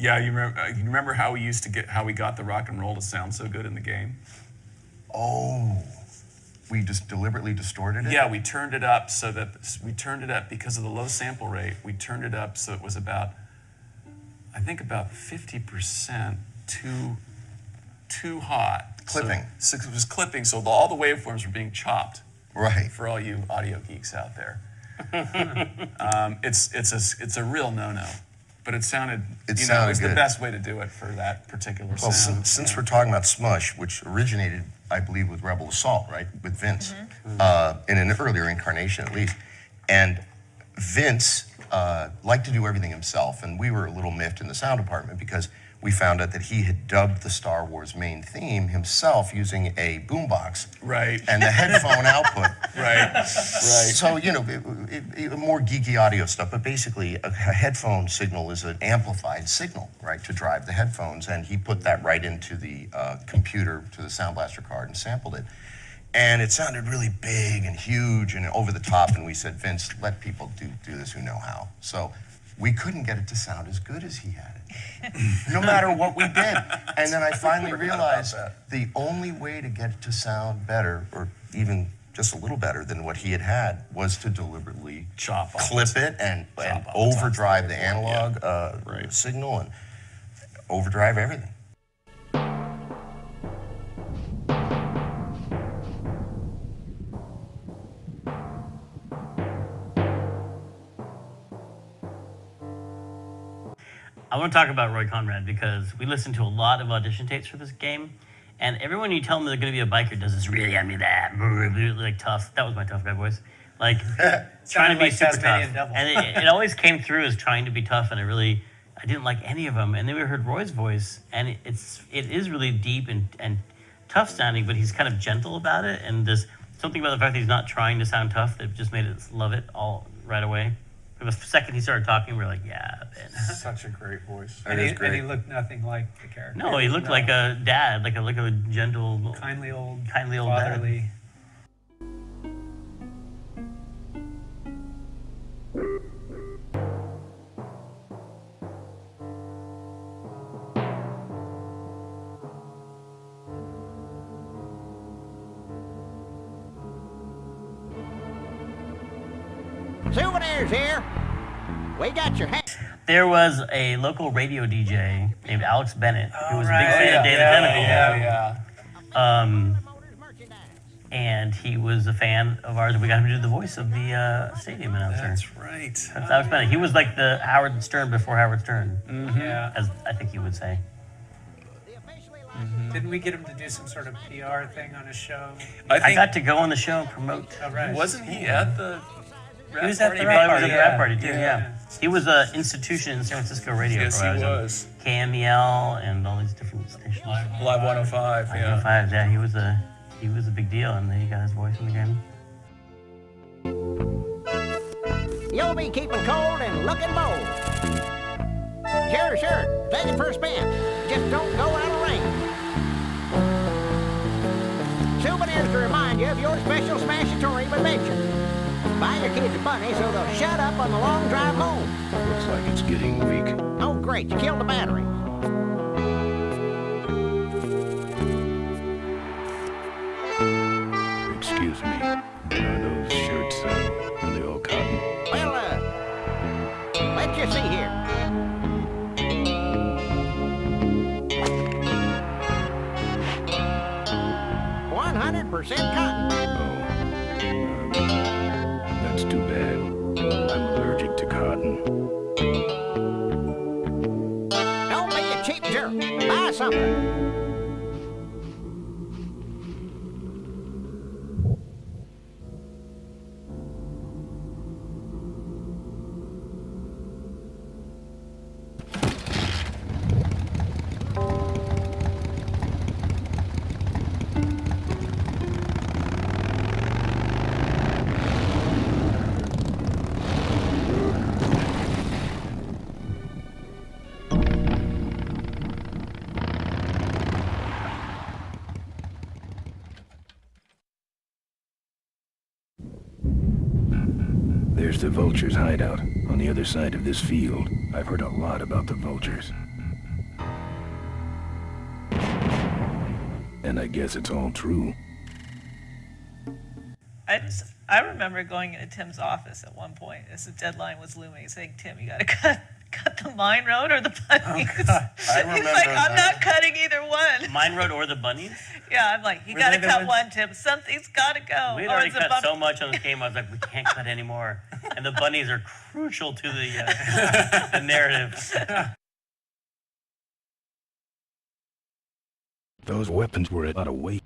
Yeah, you remember how we got the rock and roll to sound so good in the game? Oh, we just deliberately distorted it? Yeah, we turned it up because of the low sample rate. We turned it up so it was about 50% too hot. Clipping. So it was clipping, so all the waveforms were being chopped. Right. For all you audio geeks out there. It's a real no-no. But it sounded good. The best way to do it for that particular sound. Well, since we're talking about Smush, which originated, I believe, with Rebel Assault, right? With Vince, in an earlier incarnation at least. And Vince liked to do everything himself, and we were a little miffed in the sound department because we found out that he had dubbed the Star Wars main theme himself using a boombox. Right. And the headphone output. Right. So, you know, more geeky audio stuff, but basically a headphone signal is an amplified signal, right, to drive the headphones, and he put that right into the computer, to the Sound Blaster card, and sampled it. And it sounded really big and huge and over the top, and we said, Vince, let people do this who know how. So we couldn't get it to sound as good as he had it, no matter what we did. And then I finally realized the only way to get it to sound better, or even just a little better than what he had, was to deliberately clip it and overdrive the analog signal and overdrive everything. I want to talk about Roy Conrad because we listened to a lot of audition tapes for this game, and everyone you tell them they're going to be a biker does this really like tough. That was my tough guy voice, like trying to be super tough. And it always came through as trying to be tough, and I didn't like any of them. And then we heard Roy's voice, and it is really deep and tough sounding, but he's kind of gentle about it, and there's something about the fact that he's not trying to sound tough that just made us love it all right away. The second he started talking, we were like, yeah, man. Such a great voice. And he looked nothing like the character. No, he looked like a dad, like a gentle, kindly old fatherly. Souvenirs here. We got your hand. There was a local radio DJ named Alex Bennett who was a big fan of Day of the Tentacle. And he was a fan of ours. We got him to do the voice of the stadium announcer. That's right. That's Alex Bennett. He was like the Howard Stern before Howard Stern, as I think he would say. Didn't we get him to do some sort of PR thing on his show? I got to go on the show and promote. Oh, right. Wasn't he at the He was at the rap party too, yeah. He was an institution in San Francisco radio. Yes, he was. KMEL and all these different stations. Live 105, yeah. 105, yeah. He was a big deal, and then he got his voice in the game. You'll be keeping cold and looking bold. Sure. Take it for a spin. Just don't go out of range. Souvenirs to remind you of your special Smashatorium adventure. Buy your kids a bunny so they'll shut up on the long drive home. Looks like it's getting weak. Oh, great. You killed the battery. Excuse me, but are those shirts, are they all cotton? Well, let's just see here. %100% cotton. That's too bad. I'm allergic to cotton. Don't be a cheap jerk. Buy something. There's the Vultures' hideout on the other side of this field. I've heard a lot about the Vultures. And I guess it's all true. I remember going into Tim's office at one point as the deadline was looming, saying, "Tim, you got to cut the mine road or the bunnies." I remember He's like, "I'm that. not cutting either one." Mine road or the bunnies? Yeah, I'm like, "You Were got to they the cut ones- one, Tim. Something's got to go." We had Or already it's a cut bump- so much on this game, I was like, we can't cut anymore. And the bunnies are crucial to the narrative. Those weapons were about a weight.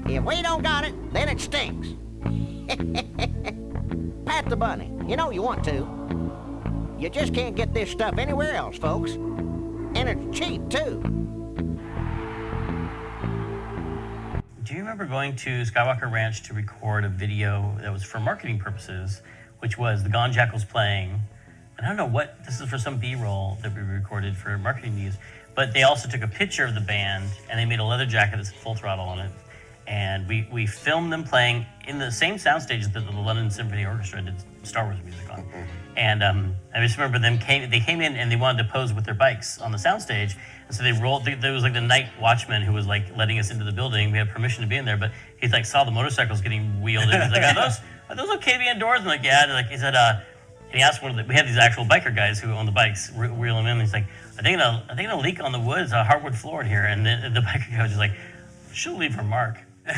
If we don't got it, then it stinks. Pat the bunny. You know you want to. You just can't get this stuff anywhere else, folks. And it's cheap, too. Do you remember going to Skywalker Ranch to record a video that was for marketing purposes, which was the Gone Jackals playing? And I don't know what, this is for some B-roll that we recorded for marketing use, but they also took a picture of the band and they made a leather jacket that said Full Throttle on it. And we filmed them playing in the same soundstage that the London Symphony Orchestra did Star Wars music on. And I just remember they came in and they wanted to pose with their bikes on the soundstage. And so they rolled, there was like the night watchman who was like letting us into the building. We had permission to be in there, but he like saw the motorcycles getting wheeled in. He's like, are those okay being indoors? And like, yeah. And like, he said, and he asked one of we had these actual biker guys who own the bikes wheel them in. And he's like, I think it'll leak on the wood. It's a hardwood floor in here. And the biker guy was just like, she'll leave her mark. Well,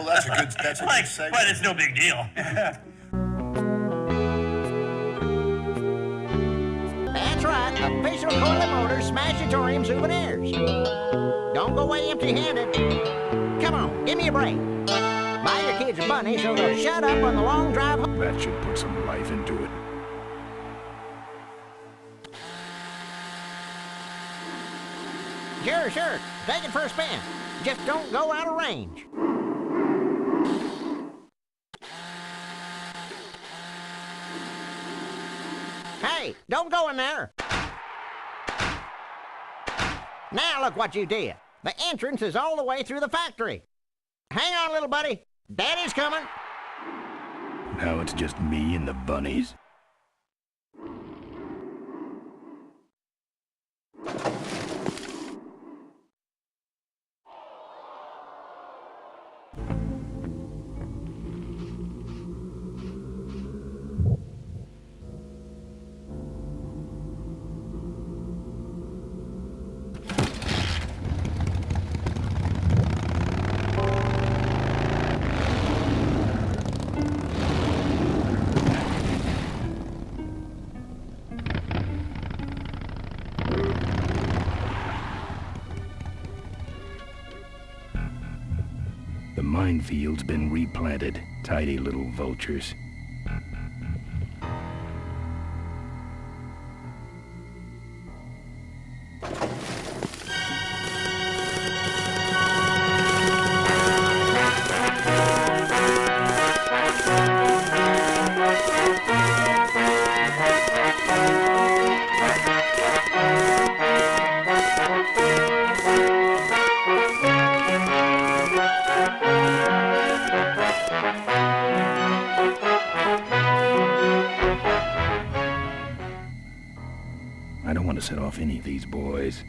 that's a good segue. But it's no big deal. That's right, official Corley Motors Smashatorium souvenirs. Don't go away empty-handed. Come on, give me a break. Buy your kids a bunny so they'll shut up on the long drive home. That should put some life into it. Sure. Take it for a spin. Just don't go out of range. Hey, don't go in there. Now look what you did. The entrance is all the way through the factory. Hang on, little buddy. Daddy's coming. Now it's just me and the bunnies. The minefield's been replanted. Tidy little vultures. I don't want to set off any of these boys.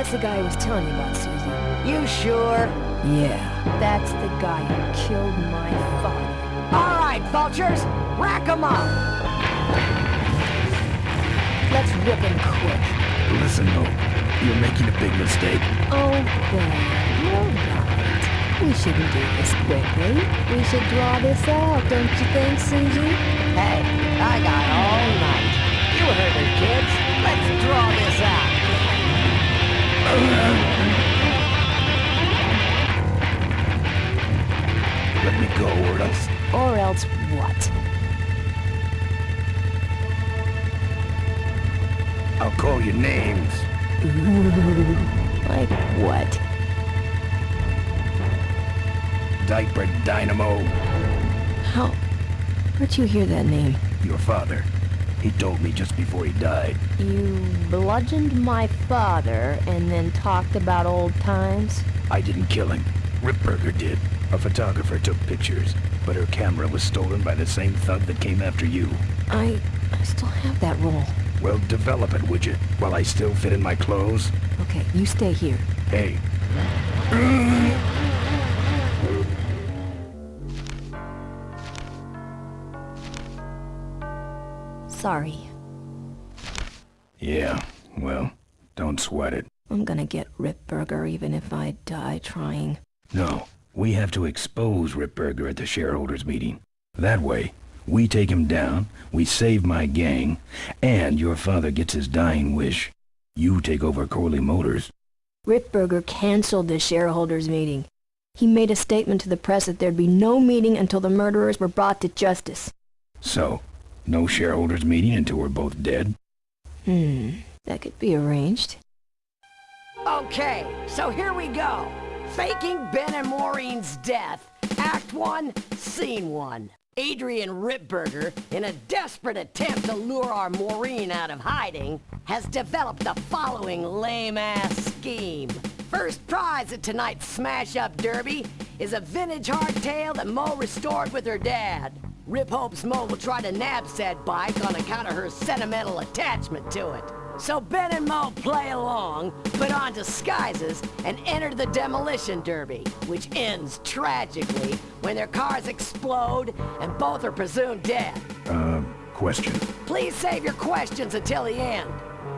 That's the guy I was telling you about, Susie. You sure? Yeah, that's the guy who killed my father. All right, vultures, rack 'em up. Let's rip him quick. Listen, Mo, you're making a big mistake. Oh, Ben, you're right. We shouldn't do this quickly. We should draw this out, don't you think, Susie? Hey, I got all night. You heard her, kids. Let's draw this out. Let me go, or else... Or else what? I'll call you names. Like what? Diaper Dynamo. How? Where'd you hear that name? Your father. He told me just before he died. You bludgeoned my father and then talked about old times? I didn't kill him. Ripburger did. A photographer took pictures, but her camera was stolen by the same thug that came after you. I still have that roll. Well, develop it, would you? While I still fit in my clothes? Okay, you stay here. Hey. Sorry. Yeah, well, don't sweat it. I'm gonna get Ripburger even if I die trying. No, we have to expose Ripburger at the shareholders meeting. That way, we take him down, we save my gang, and your father gets his dying wish. You take over Corley Motors. Ripburger canceled the shareholders meeting. He made a statement to the press that there'd be no meeting until the murderers were brought to justice. So, no shareholders meeting until we're both dead? That could be arranged. Okay, so here we go. Faking Ben and Maureen's death. Act 1, Scene 1. Adrian Ripburger, in a desperate attempt to lure our Maureen out of hiding, has developed the following lame-ass scheme. First prize at tonight's smash-up derby is a vintage hardtail that Mo restored with her dad. Rip hopes Mo will try to nab said bike on account of her sentimental attachment to it. So Ben and Mo play along, put on disguises, and enter the demolition derby, which ends tragically when their cars explode and both are presumed dead. Question. Please save your questions until the end.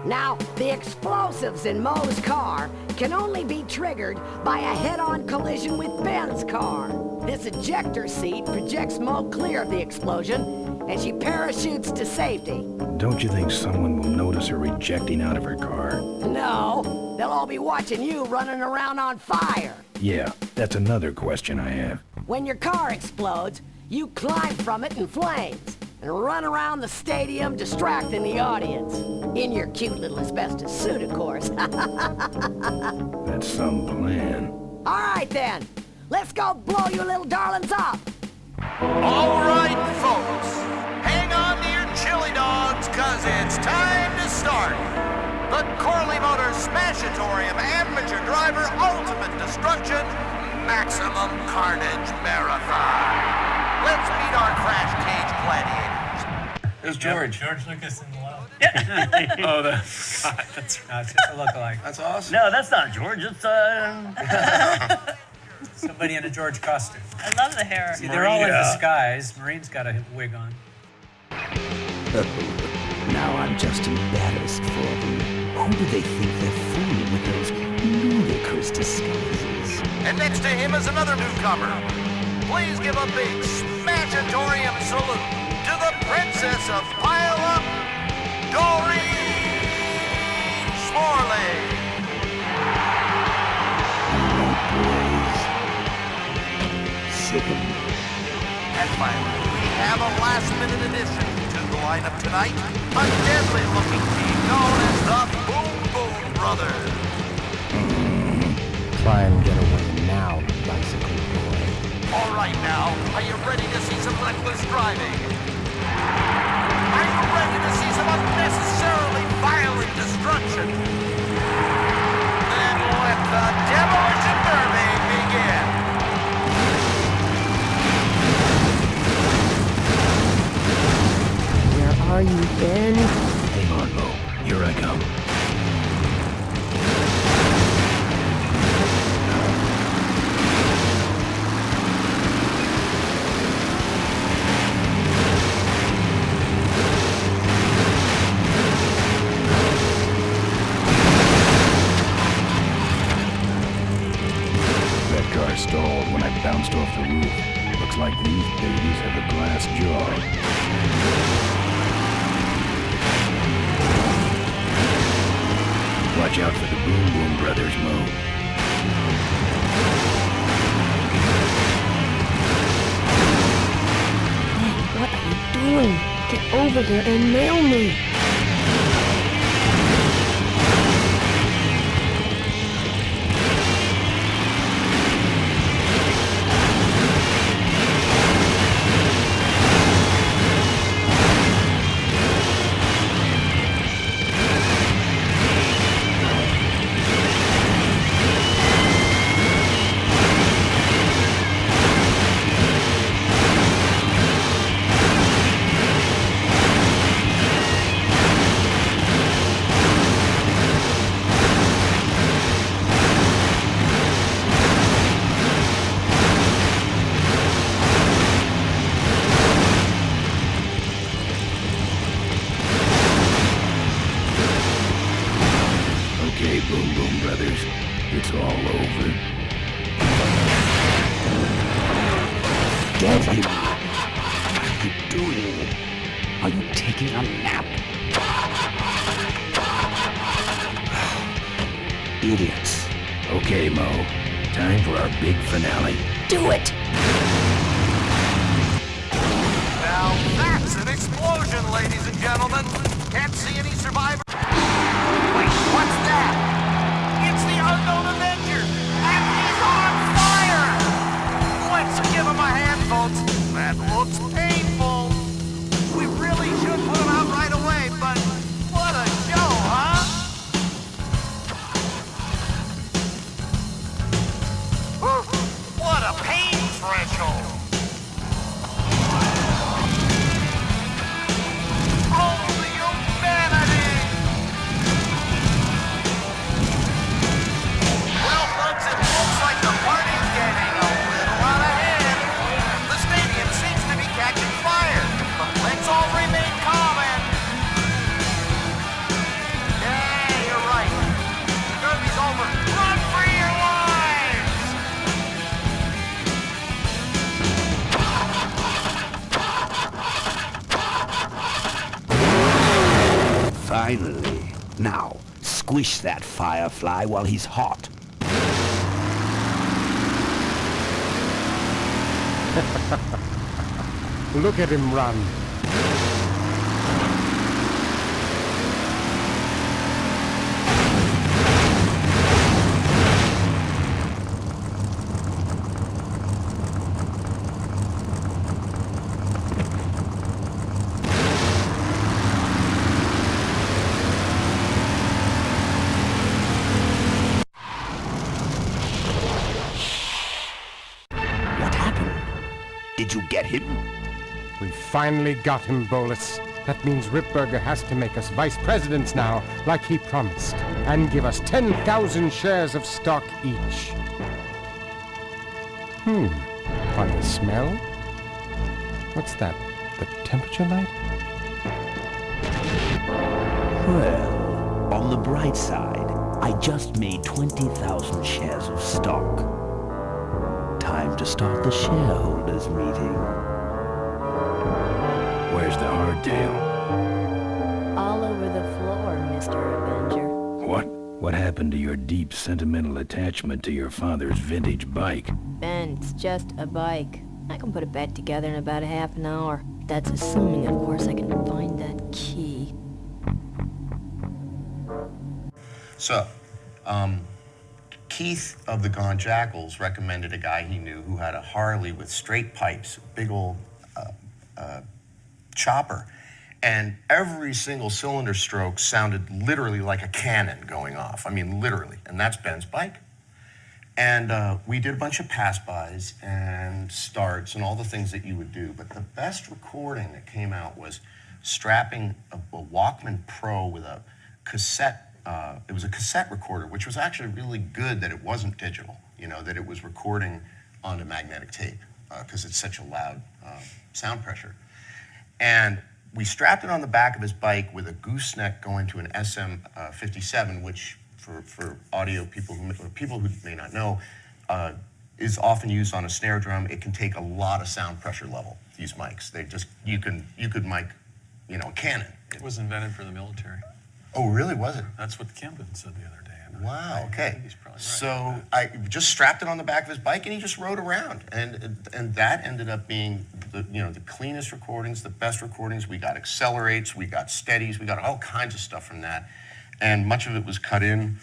Now, the explosives in Mo's car can only be triggered by a head-on collision with Ben's car. This ejector seat projects Mo clear of the explosion, and she parachutes to safety. Don't you think someone will notice her ejecting out of her car? No, they'll all be watching you running around on fire. Yeah, that's another question I have. When your car explodes, you climb from it in flames and run around the stadium distracting the audience. In your cute little asbestos suit, of course. That's some plan. All right, then. Let's go blow you little darlings up. All right, folks. Hang on to your chili dogs, cause it's time to start. The Corley Motors Smashatorium Amateur Driver Ultimate Destruction Maximum Carnage Marathon. Let's meet our crash cage gladiators. There's George. George Lucas in the love. Oh, that's God, that's No, it's just a lookalike. that's awesome. No, that's not George. It's Somebody in a George costume. I love the hair. See, they're all in Maria. disguise. Marine's got a wig on. Now I'm just embarrassed for them. Who do they think they're fooling with those ludicrous disguises? And next to him is another newcomer. Please give a big Smashatorium salute to the Princess of Pile Up, Doreen Smorley. And finally, we have a last-minute addition to the lineup tonight, a deadly-looking team known as the Boom Boom Brothers. Try and get away now, bicycle boy. All right now, are you ready to see some reckless driving? Are you ready to see some unnecessarily violent destruction? Then let the Demolition Derby begin. Are you Ben? Hang on, Mo. Here I come. stalled when I bounced off the roof. Looks like these babies have a glass jaw. Watch out for the Boom Boom Brothers, Mo. Man, what are you doing? Get over here and nail me! Boom Boom Brothers. It's all over. Get him! What are you doing? Are you taking a nap? Idiots. Okay, Mo. Time for our big finale. Do it! Now that's an explosion, ladies and gentlemen. Can't see any survivors. Wait, what's that? It's the unknown Avenger, and he's on fire! Let's give him a hand, folks. That looks painful. We really should put him out right away, but what a show, huh? What a pain threshold! Oh, the humanity! Well, folks, it looks like the party's getting a little out of hand. The stadium seems to be catching fire, but let's all remain calm and... Yeah, you're right. The derby's over. Run for your lives! Finally. Now, squish that firefly while he's hot. Look at him run. What happened? Did you get him? We finally got him, Bolus. That means Ripburger has to make us vice presidents now, like he promised, and give us 10,000 shares of stock each. On the smell? What's that? The temperature light? Well, on the bright side, I just made 20,000 shares of stock. Time to start the shareholders meeting. Where's the hardtail? All over the floor, Mr. Avenger. What? What happened to your deep sentimental attachment to your father's vintage bike? Ben, it's just a bike. I can put it back together in about a half an hour. That's assuming, of course, I can find that key. So, Keith of the Gone Jackals recommended a guy he knew who had a Harley with straight pipes, big old chopper, and every single cylinder stroke sounded literally like a cannon going off. I mean, literally, and that's Ben's bike. And we did a bunch of pass-bys and starts and all the things that you would do, but the best recording that came out was strapping a Walkman Pro with a cassette. It was a cassette recorder, which was actually really good that it wasn't digital, you know, that it was recording onto magnetic tape, because it's such a loud sound pressure. And we strapped it on the back of his bike with a gooseneck going to an SM57, which for audio people who may not know, is often used on a snare drum. It can take a lot of sound pressure level, these mics. They just, you could mic, you know, a cannon. It was invented for the military. Oh, really, was it? That's what Camden said the other day. Wow, I okay. think he's probably right. So I just strapped it on the back of his bike and he just rode around. And that ended up being the, you know, the cleanest recordings, the best recordings. We got accelerates, we got steadies, we got all kinds of stuff from that. And much of it was cut in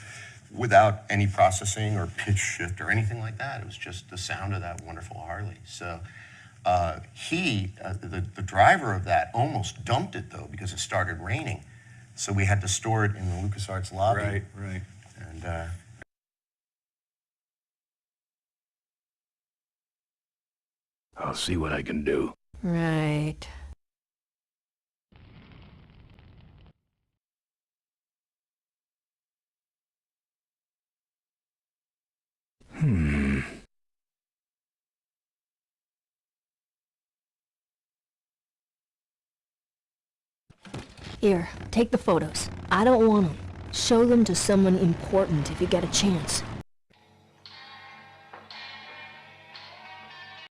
without any processing or pitch shift or anything like that. It was just the sound of that wonderful Harley. So the driver of that almost dumped it though because it started raining. So we had to store it in the LucasArts lobby. Right. And I'll see what I can do. Right. Here, take the photos. I don't want them. Show them to someone important if you get a chance.